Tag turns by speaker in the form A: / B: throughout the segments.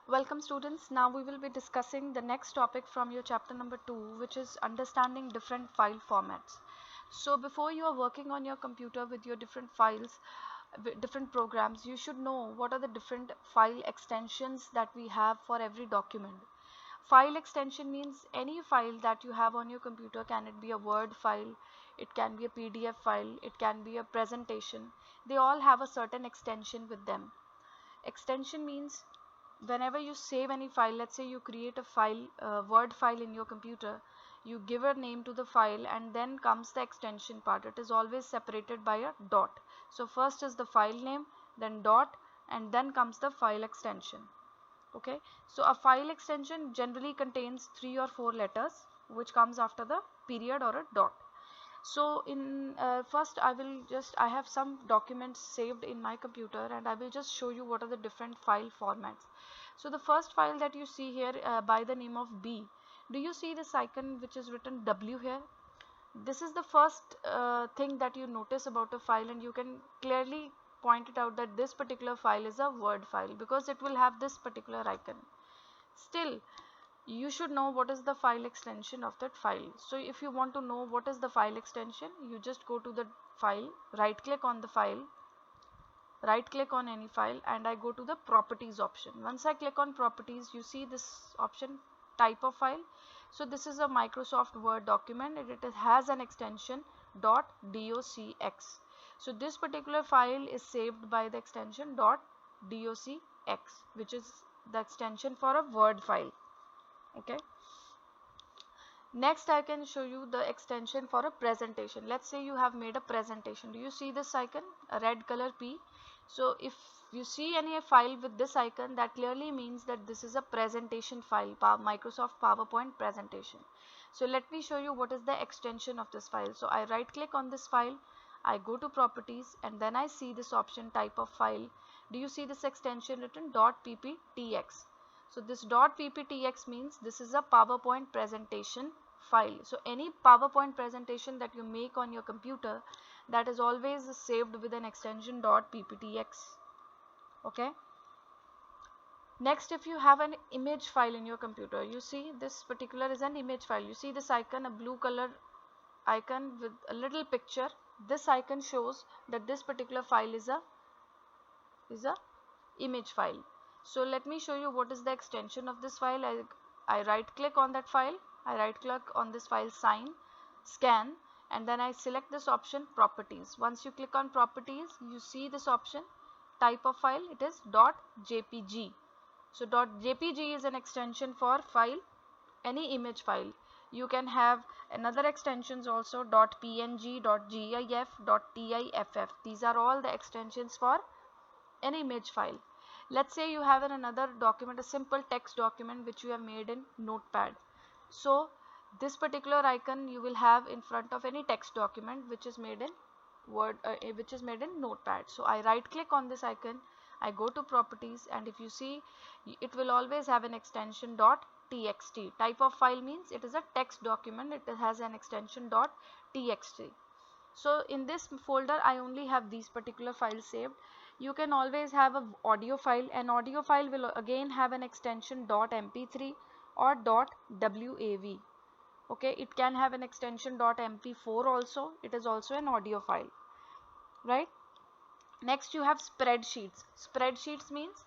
A: Welcome students. Now we will be discussing the next topic from your chapter number 2, which is understanding different file formats. So before you are working on your computer with your different files, different programs, you should know what are the different file extensions that we have for every document. File extension means any file that you have on your computer. Can it be a Word file, it can be a PDF file, it can be a presentation. They all have a certain extension with them. Extension means whenever you save any file, let's say you create a file, Word file in your computer, you give a name to the file and then comes the extension part. It is always separated by a dot. So first is the file name, then dot, and then comes the file extension. Okay, so a file extension generally contains 3 or 4 letters which comes after the period or a dot. So in first I have some documents saved in my computer and I will just show you what are the different file formats. So the first file that you see here by the name of B, do you see this icon which is written W here? This is the first thing that you notice about a file, and you can clearly point it out that this particular file is a Word file because it will have this particular icon. Still, you should know what is the file extension of that file. So if you want to know what is the file extension, you just go to the file, right click on the file, right click on any file, and I go to the properties option. Once I click on properties, you see this option, type of file. So this is a Microsoft Word document and it has an extension .docx. So this particular file is saved by the extension .docx, which is the extension for a Word file. Okay, next I can show you the extension for a presentation. Let's say you have made a presentation. Do you see this icon, a red color P? So if you see any file with this icon, that clearly means that this is a presentation file, Microsoft PowerPoint presentation. So let me show you what is the extension of this file. So I right click on this file, I go to properties, and then I see this option, type of file. Do you see this extension written .pptx? So this .pptx means this is a PowerPoint presentation file. So any PowerPoint presentation that you make on your computer, that is always saved with an extension .pptx. Okay. Next, if you have an image file in your computer, you see this particular is an image file. You see this icon, a blue color icon with a little picture. This icon shows that this particular file is a image file. So let me show you what is the extension of this file. I right click on that file, I right click on this file, sign, scan, and then I select this option, properties. Once you click on properties, you see this option, type of file, it is .jpg. So .jpg is an extension for file, any image file. You can have another extensions also, .png, .gif, .tiff. These are all the extensions for an image file. Let's say you have another document, a simple text document which you have made in Notepad. So this particular icon you will have in front of any text document which is made in Word, which is made in Notepad. So I right click on this icon, I go to properties, and if you see, it will always have an extension .txt. Type of file means it is a text document, it has an extension .txt. So in this folder I only have these particular files saved. You can always have a audio file. An audio file will again have an extension .mp3 or .wav. Okay, it can have an extension .mp4 also. It is also an audio file, right? Next you have spreadsheets. Spreadsheets means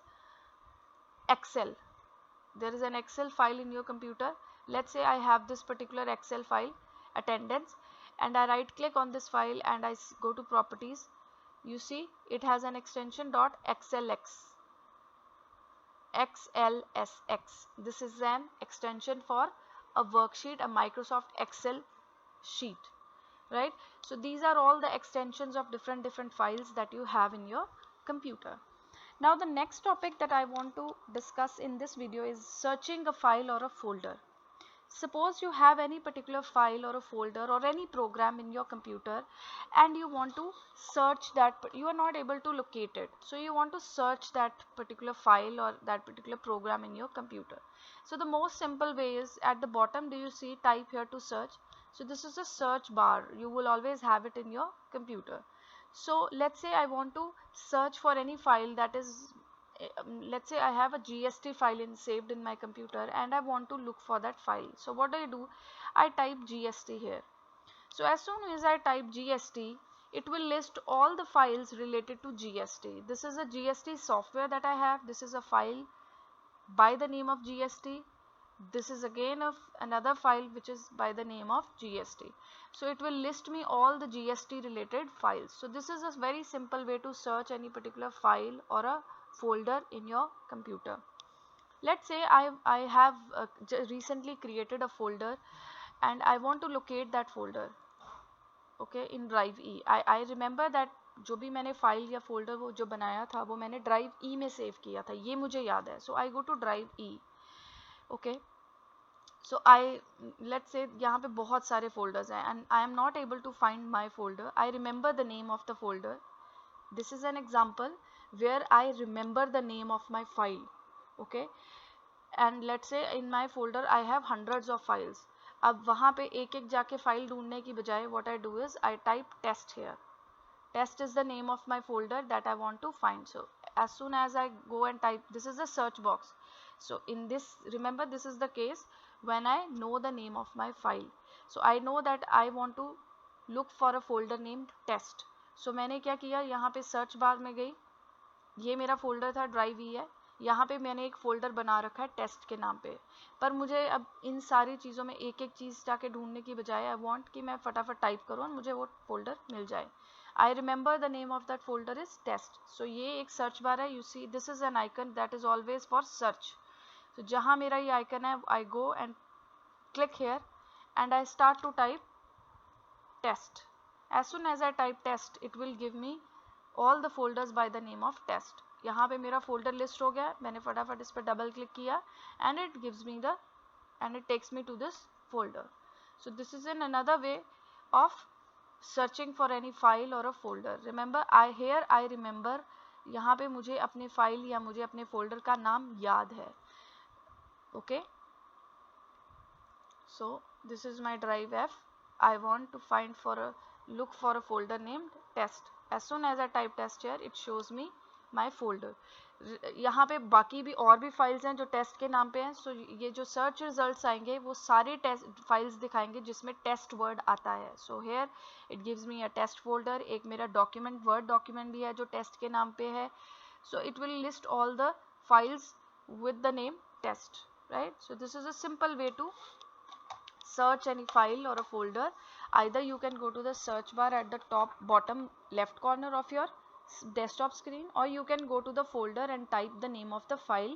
A: Excel. There is an Excel file in your computer. Let's say I have this particular Excel file, attendance, and I right click on this file and I go to properties. You see it has an extension .xlx. XLSX. This is an extension for a worksheet, a Microsoft Excel sheet, right? So these are all the extensions of different files that you have in your computer. Now the next topic that I want to discuss in this video is searching a file or a folder. Suppose you have any particular file or a folder or any program in your computer and you want to search that, but you are not able to locate it. So you want to search that particular file or that particular program in your computer. So the most simple way is, at the bottom do you see type here to search? So this is a search bar. You will always have it in your computer. So let's say I want to search for any file that is let's say I have a GST file saved in my computer and I want to look for that file. So what do? I type GST here. So as soon as I type GST, it will list all the files related to GST. This is a GST software that I have. This is a file by the name of GST. This is again another file which is by the name of GST. So it will list me all the GST related files. So this is a very simple way to search any particular file or a folder in your computer. Let's say I have recently created a folder and I want to locate that folder, okay, in drive E. I remember that जो भी मैंने file या folder वो जो बनाया था वो मैंने ड्राइव ई में सेव किया था, ये मुझे याद है. So I go to drive E. Okay, so let's say यहाँ पे बहुत सारे फोल्डर्स हैं and I am not able to find my folder. I remember the name of the folder. This is an example where I remember the name of my file. Okay, and let's say in my folder I have hundreds of files. अब वहाँ पे एक एक जाके file ढूंढने की बजाय what I do is I type test here. Test is the name of my folder that I want to find. So as soon as I go and type, this is the search box. So in this, remember this is the case when I know the name of my file. So I know that I want to look for a folder named test. So मैंने क्या किया, यहाँ पे search bar में गई, ये मेरा folder था ड्राइव ई है, यहाँ पे मैंने एक फोल्डर बना रखा है टेस्ट के नाम पे. पर मुझे अब इन सारी चीज़ों में एक एक चीज़ जाके ढूंढने की बजाय आई वांट कि मैं फटाफट टाइप करूँ और मुझे वो फोल्डर मिल जाए. I remember the name of that folder is test. So ये एक सर्च बार है. You see this is an icon that is always for search. तो जहाँ मेरा ये आइकन है I go and click here and I start to type test. As soon as I type test it will give me all the folders by the name of test. यहाँ पे मेरा folder list हो गया, मैंने फटाफट इस पर double click किया and it gives me the and it takes me to this folder. So this is an another way of searching for any file or a folder. Remember I remember, यहाँ पे मुझे अपने file या मुझे अपने folder का नाम याद है. Okay, so this is my drive F. I want to look for a folder named test. As soon as I type test here, it shows me my folder. यहाँ पे बाकी भी और भी फाइल्स हैं जो टेस्ट के नाम पे हैं. सो ये जो सर्च रिजल्ट्स आएंगे वो सारे टेस्ट फाइल्स दिखाएंगे जिसमें टेस्ट वर्ड आता है. So here it gives me a test folder. एक मेरा डॉक्यूमेंट वर्ड डॉक्यूमेंट भी है जो टेस्ट के नाम पे है. So it will list all the files with the name test, right. So this is a simple way to search any file or a folder. Either you can go to the search bar at the top bottom left corner of your desktop screen, or you can go to the folder and type the name of the file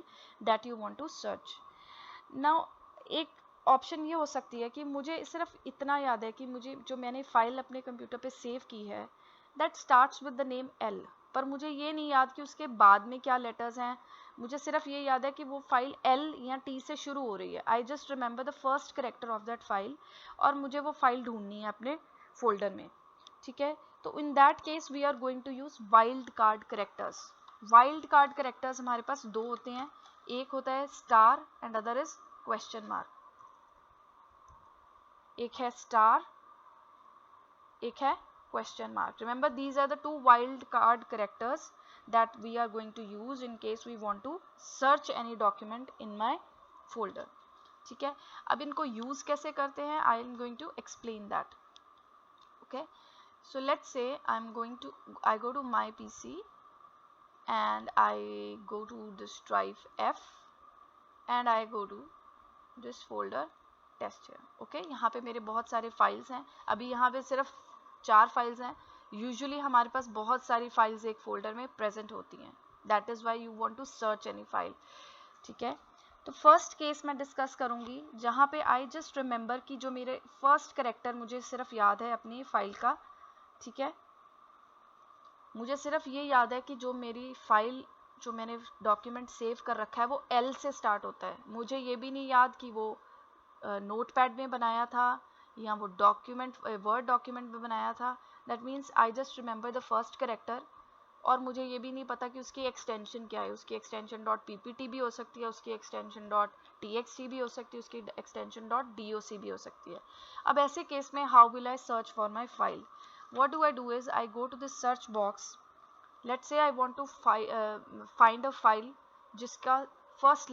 A: that you want to search. Now एक option ये हो सकती है कि मुझे सिर्फ इतना याद है कि मुझे जो मैंने फाइल अपने कंप्यूटर पे सेव की है that starts with the name L, पर मुझे ये नहीं याद कि उसके बाद में क्या लेटर्स हैं. मुझे सिर्फ ये याद है कि वो फाइल L या T से शुरू हो रही है. I just remember the first character of that file और मुझे वो फाइल ढूंढनी है अपने फोल्डर में. ठीक है, तो in that case we are going to use wild card characters. Wild card characters हमारे पास दो होते हैं. एक होता है star and other is question mark. एक है स्टार, एक है question mark. Remember these are the two wild card characters that we are going to use in case we want to search any document in my folder. ठीक है, अब इनको use कैसे करते हैं I am going to explain that. Okay, so let's say I go to my PC and I go to this drive F and I go to this folder test here. Okay, यहाँ पे मेरे बहुत सारे files हैं. अभी यहाँ पे सिर्फ 4 फाइल्स हैं. यूजुअली हमारे पास बहुत सारी फाइल्स एक फोल्डर में प्रेजेंट होती हैं. That is why you want to search any file. ठीक है, तो फर्स्ट केस मैं डिस्कस करूंगी जहाँ पे आई जस्ट रिमेंबर कि जो मेरे फर्स्ट कैरेक्टर मुझे सिर्फ याद है अपनी फाइल का. ठीक है, मुझे सिर्फ ये याद है कि जो मेरी फाइल जो मैंने डॉक्यूमेंट सेव कर रखा है वो L से स्टार्ट होता है. मुझे ये भी नहीं याद कि वो नोटपैड में बनाया था या वो डॉक्यूमेंट वर्ड डॉक्यूमेंट में बनाया था. That means I just remember the first character और मुझे ये भी नहीं पता कि उसकी एक्सटेंशन क्या है. उसकी एक्सटेंशन .ppt भी हो सकती है, उसकी एक्सटेंशन .txt भी हो सकती है, उसकी एक्सटेंशन .doc भी हो सकती है. अब ऐसे केस में how will I search for my file. What do I do is I go to this search box Let's say I want to find a file जिसका first